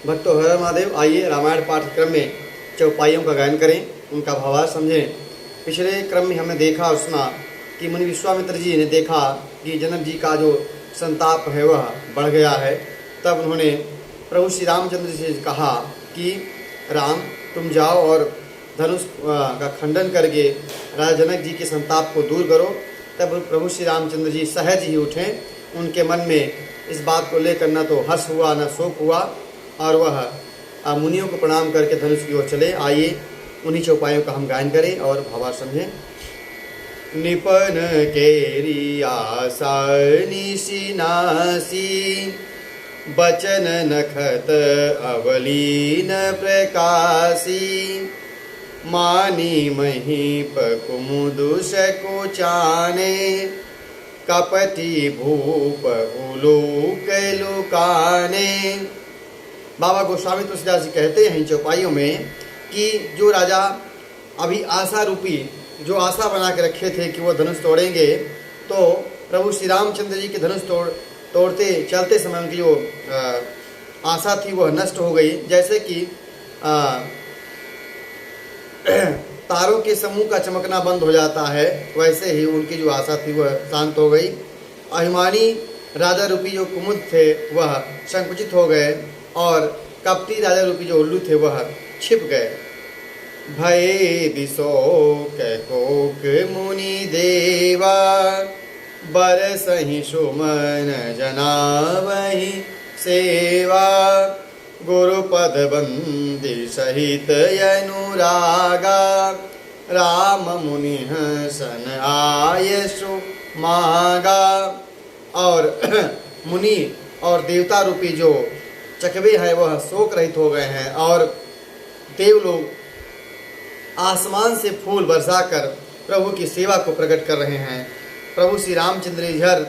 भक्तों, हर हर महादेव। आइए रामायण पाठ्यक्रम में चौपाइयों का गायन करें, उनका भावार्थ समझें। पिछले क्रम में हमने देखा और सुना कि मुनि विश्वामित्र जी ने देखा कि जनक जी का जो संताप है वह बढ़ गया है। तब उन्होंने प्रभु श्री रामचंद्र जी से कहा कि राम, तुम जाओ और धनुष का खंडन करके राजा जनक जी के संताप को दूर करो। तब प्रभु श्री रामचंद्र जी सहज ही उठे। उनके मन में इस बात को लेकर न तो हर्ष हुआ न शोक हुआ, और वह मुनियों को प्रणाम करके धनुष की ओर चले। आइए उन्हीं चौपाइयों का हम गायन करें और भावार्थ समझें। निपन केरी आशा निशिनासी, बचन नखत अवलीन प्रकाशी, मानी महीप कुमुदुष को चाने, कपटी भूप उलूक लुकाने। बाबा गोस्वामी तुलसीदास जी कहते हैं इन चौपाइयों में कि जो राजा अभी आशा रूपी जो आशा बना के रखे थे कि वो धनुष तोड़ेंगे, तो प्रभु श्री रामचंद्र जी के धनुष तोड़ते चलते समय उनकी जो आशा थी वह नष्ट हो गई। जैसे कि तारों के समूह का चमकना बंद हो जाता है, वैसे ही उनकी जो आशा थी वह शांत हो गई। अभिमानी राजा रूपी जो कुमुद थे वह संकुचित हो गए, और कपटी राजा रूपी जो उल्लू थे वह छिप गए। भय दिशोक कोक मुनि देवा, बरसहि सुमन जनावहि सेवा, गुरुपद बंदी सहित अनुरागा, राम मुनि सन आयसु मागा। और मुनि और देवता रूपी जो चकवे हैं वह शोक रहित हो गए हैं, और देव लोग आसमान से फूल बरसाकर प्रभु की सेवा को प्रकट कर रहे हैं। प्रभु श्री रामचंद्र इधर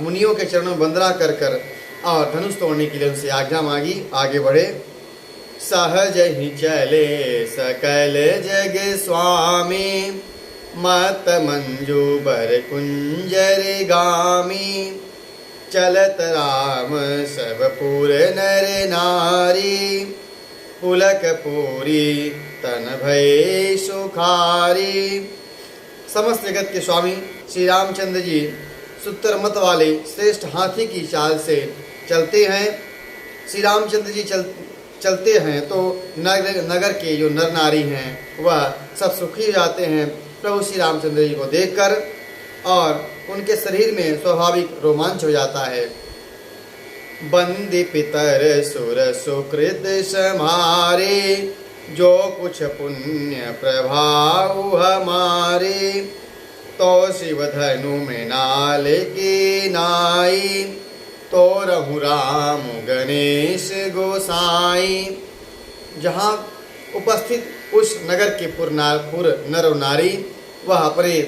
मुनियों के चरणों में वंदना कर कर और धनुष तोड़ने के लिए उनसे आज्ञा मांगी, आगे बढ़े। सहज ही चले सकल जग स्वामी, मत मंजू बर कुंजर गामी, चलत राम सब पुर नर नारी, पुलक पूरी तन भय सुखारी। समस्त जगत के स्वामी श्री रामचंद्र जी सूत्र मत वाले श्रेष्ठ हाथी की चाल से चलते हैं। श्री रामचंद्र जी चलते हैं तो नगर के जो नर नारी हैं वह सब सुखी हो जाते हैं प्रभु श्री रामचंद्र जी को देखकर, और उनके शरीर में स्वाभाविक रोमांच हो जाता है। बंदी पितर सुर सुकृत समारे, जो कुछ पुण्य प्रभाव हमारे, तो शिव धनु में नाल की नाई, तो रहु राम गणेश गोसाई। जहाँ उपस्थित उस नगर के पुर नर नारी वह अपने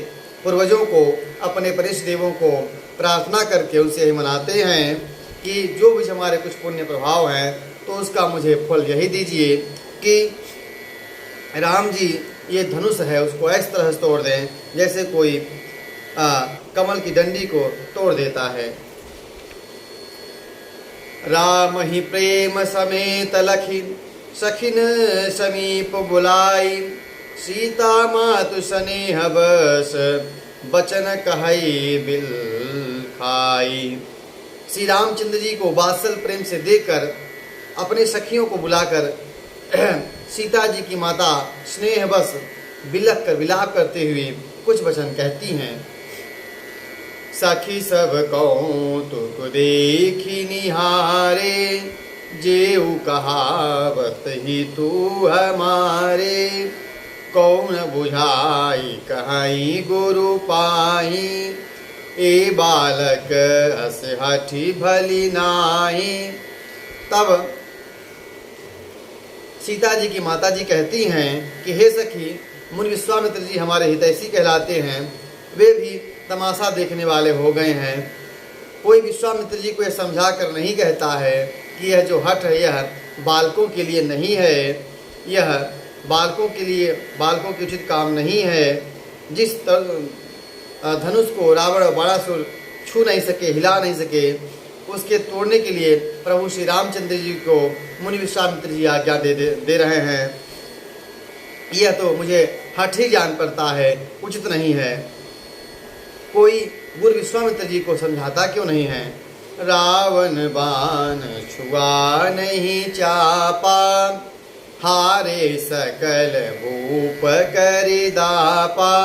पूर्वजों को, अपने परिष्ठ देवों को प्रार्थना करके उनसे ही मनाते हैं कि जो भी हमारे कुछ पुण्य प्रभाव हैं तो उसका मुझे फल यही दीजिए कि राम जी ये धनुष है उसको इस तरह से तोड़ दें जैसे कोई कमल की डंडी को तोड़ देता है। राम ही प्रेम समेत लखी, सखिन समीप बुलाई, सीता मातु स्नेह बस, बचन कहई बिल खाई। श्री रामचंद्र जी को वात्सल प्रेम से देखकर अपने सखियों को बुलाकर सीता जी की माता स्नेह बस बिलख कर विलाप करते हुए कुछ वचन कहती हैं। सखी सब कौतुक देखी निहारे, जेऊ कहावत ही तू हमारे, कौन बुझाई कहाई गुरु पाई, ए बालक हस हठी भली नाई। तब सीता जी की माता जी कहती हैं कि हे सखी, मुनि विश्वामित्र जी हमारे हितैषी कहलाते हैं, वे भी तमाशा देखने वाले हो गए हैं। कोई विश्वामित्र जी को यह समझा कर नहीं कहता है कि यह जो हठ है यह बालकों के लिए नहीं है, यह बालकों के लिए बालकों के उचित काम नहीं है। जिस धनुष को रावण और बाणासुर छू नहीं सके, हिला नहीं सके, उसके तोड़ने के लिए प्रभु श्री रामचंद्र जी को मुनि विश्वामित्र जी आज्ञा दे रहे हैं। यह तो मुझे हठ ही जान पड़ता है, उचित नहीं है। कोई गुरु विश्वामित्र जी को समझाता क्यों नहीं है? रावण बाण छुआ नहीं चापा, हारे सकल भूप करि दापा,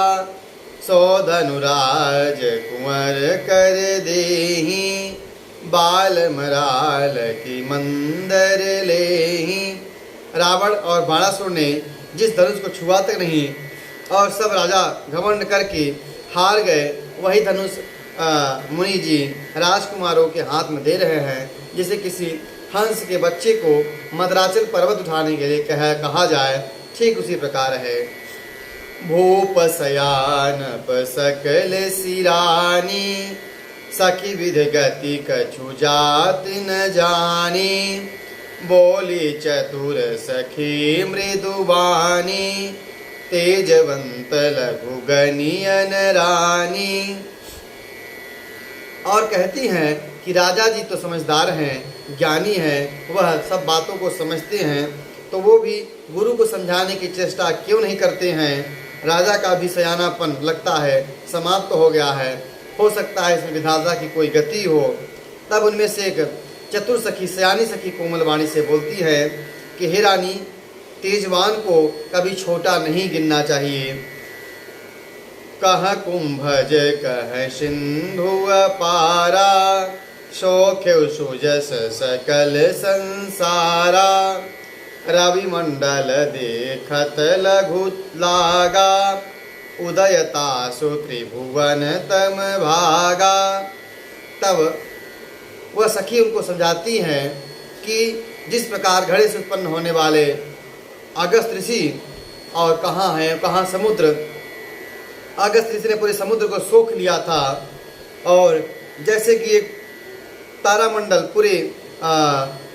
सो धनुराज कुंवर कर देहि, बाल मराल की मंदर लेहि। रावण और बाणासुर ने जिस धनुष को छुआ तक नहीं और सब राजा घमंड करके हार गए, वही धनुष मुनि जी राजकुमारों के हाथ में दे रहे हैं, जैसे किसी हंस के बच्चे को मद्राचल पर्वत उठाने के लिए कहा जाए, ठीक उसी प्रकार है। भूप सयानप सकल सिरानी, सखी विध गति कछु जात न जानी, बोली चतुर सखी मृदुबानी, तेजवंत लघु गनियन रानी। और कहती हैं कि राजा जी तो समझदार हैं, ज्ञानी हैं, वह सब बातों को समझते हैं, तो वो भी गुरु को समझाने की चेष्टा क्यों नहीं करते हैं? राजा का भी सयानापन लगता है समाप्त तो हो गया है, हो सकता है इसमें विधाता की कोई गति हो। तब उनमें से एक चतुर सखी, सयानी सखी कोमल वाणी से बोलती है कि हे रानी, तेजवान को कभी छोटा नहीं गिनना चाहिए। कह कुंभज कह सिंधु अपारा, शोख्य सुजस सकल संसारा, रवि मंडल देखत लघु लागा, उदयतासु त्रिभुवन तम भागा। तब वह सखी उनको समझाती हैं कि जिस प्रकार घड़े से उत्पन्न होने वाले अगस्त ऋषि, और कहाँ हैं, कहाँ समुद्र, अगस्त ऋषि ने पूरे समुद्र को सोख लिया था, और जैसे कि एक तारामंडल पूरे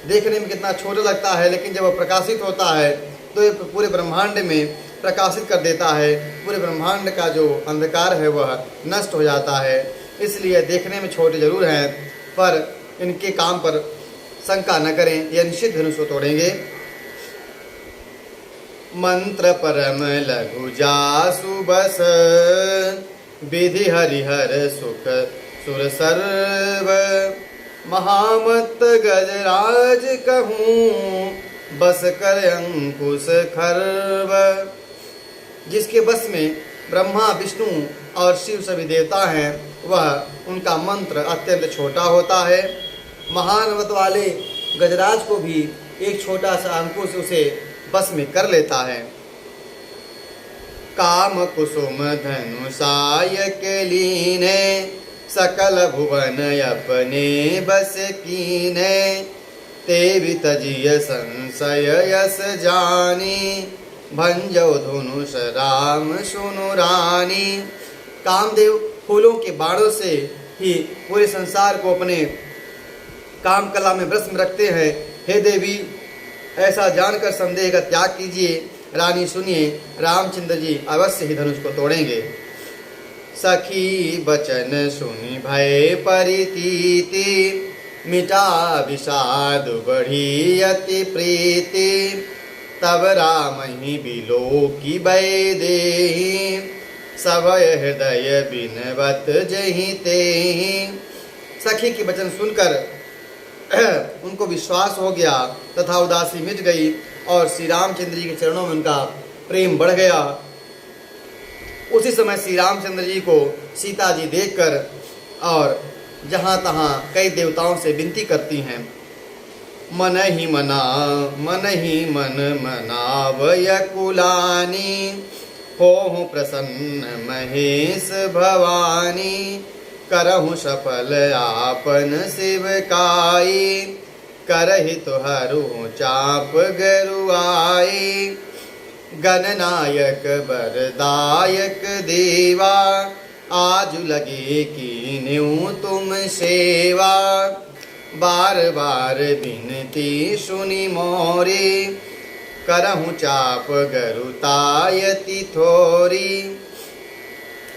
देखने में कितना छोटा लगता है, लेकिन जब वह प्रकाशित होता है तो ये पूरे ब्रह्मांड में प्रकाशित कर देता है। पूरे ब्रह्मांड का जो अंधकार है वह नष्ट हो जाता है। इसलिए देखने में छोटे जरूर हैं, पर इनके काम पर शंका न करें, यह निश्चित धनुष को तोड़ेंगे। मंत्र परम लघु जासु बस, विधि हरिहर सुख सुर सर्व, महामत गजराज कहूँ, बस कर अंकुश खर्व। जिसके बस में ब्रह्मा विष्णु और शिव सभी देवता हैं, वह उनका मंत्र अत्यंत छोटा होता है। महानवत वाले गजराज को भी एक छोटा सा अंकुश उसे बस में कर लेता है। काम कुसुम धनुषायक लीने, सकल भुवन अपने बस कीने, ते तजिय संशय यस जानी, भंजो धनुष राम सुनु रानी। कामदेव फूलों के बाणों से ही पूरे संसार को अपने काम कला में वश में रखते हैं। हे देवी, ऐसा जानकर संदेह का त्याग कीजिए। रानी सुनिए, रामचंद्र जी अवश्य ही धनुष को तोड़ेंगे। सखी बचन सुनि भय परितीति, मिटा विषाद बढ़ी अति प्रीति, तब राम ही बिलो की भय देहि, सभय हृदय बिनवत जहि तेहि। सखी की वचन सुनकर उनको विश्वास हो गया तथा उदासी मिट गई और श्री रामचंद्र जी के चरणों में उनका प्रेम बढ़ गया। उसी समय श्री रामचंद्र जी को सीता जी देखकर और जहाँ तहाँ कई देवताओं से विनती करती हैं। मन ही मन मनावय कुलानी, होहु प्रसन्न महेश भवानी, करहु सफल आपन शिवकाई, करहि तुहरु चाप गरुआई। गणनायक बरदायक देवा, आज लगे कीन्यू तुम सेवा, बार बार बिनती सुनी मोरी, करहु चाप गरुतायति थोरी।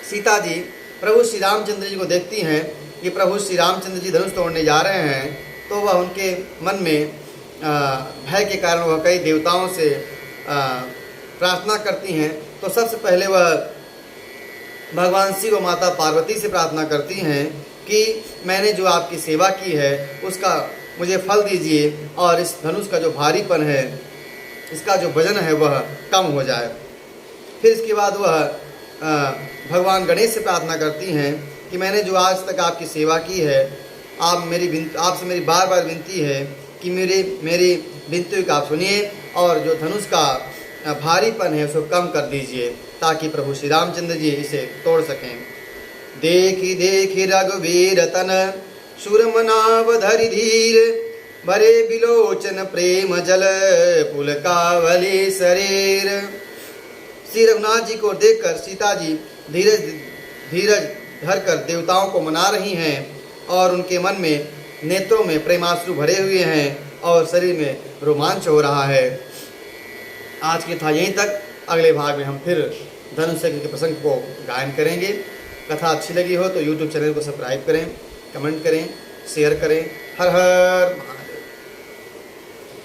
सीता जी प्रभु श्री रामचंद्र जी को देखती हैं कि प्रभु श्री रामचंद्र जी धनुष तोड़ने जा रहे हैं, तो वह उनके मन में भय के कारण वह कई देवताओं से प्रार्थना करती हैं। तो सबसे पहले वह भगवान शिव व माता पार्वती से प्रार्थना करती हैं कि मैंने जो आपकी सेवा की है उसका मुझे फल दीजिए और इस धनुष का जो भारीपन है, इसका जो वजन है वह कम हो जाए। फिर इसके बाद वह भगवान गणेश से प्रार्थना करती हैं कि मैंने जो आज तक आपकी सेवा की है, आपसे मेरी बार बार विनती है कि मेरी विनती को आप सुनिए और जो धनुष का भारीपन है उसको कम कर दीजिए, ताकि प्रभु श्री रामचंद्र जी इसे तोड़ सकें। देखी देखी रघुवीर तन सुरमनाव धरि धीर, भरे बिलोचन प्रेम जल पुलकावली शरीर। श्री रघुनाथ जी को देखकर सीता जी धीरज धरकर देवताओं को मना रही हैं और उनके मन में नेत्रों में प्रेमाश्रु भरे हुए हैं और शरीर में रोमांच हो रहा है। आज की था यहीं तक। अगले भाग में हम फिर धनुष यज्ञ के प्रसंग को गायन करेंगे। कथा अच्छी लगी हो तो YouTube चैनल को सब्सक्राइब करें, कमेंट करें, शेयर करें। हर हर महादेव।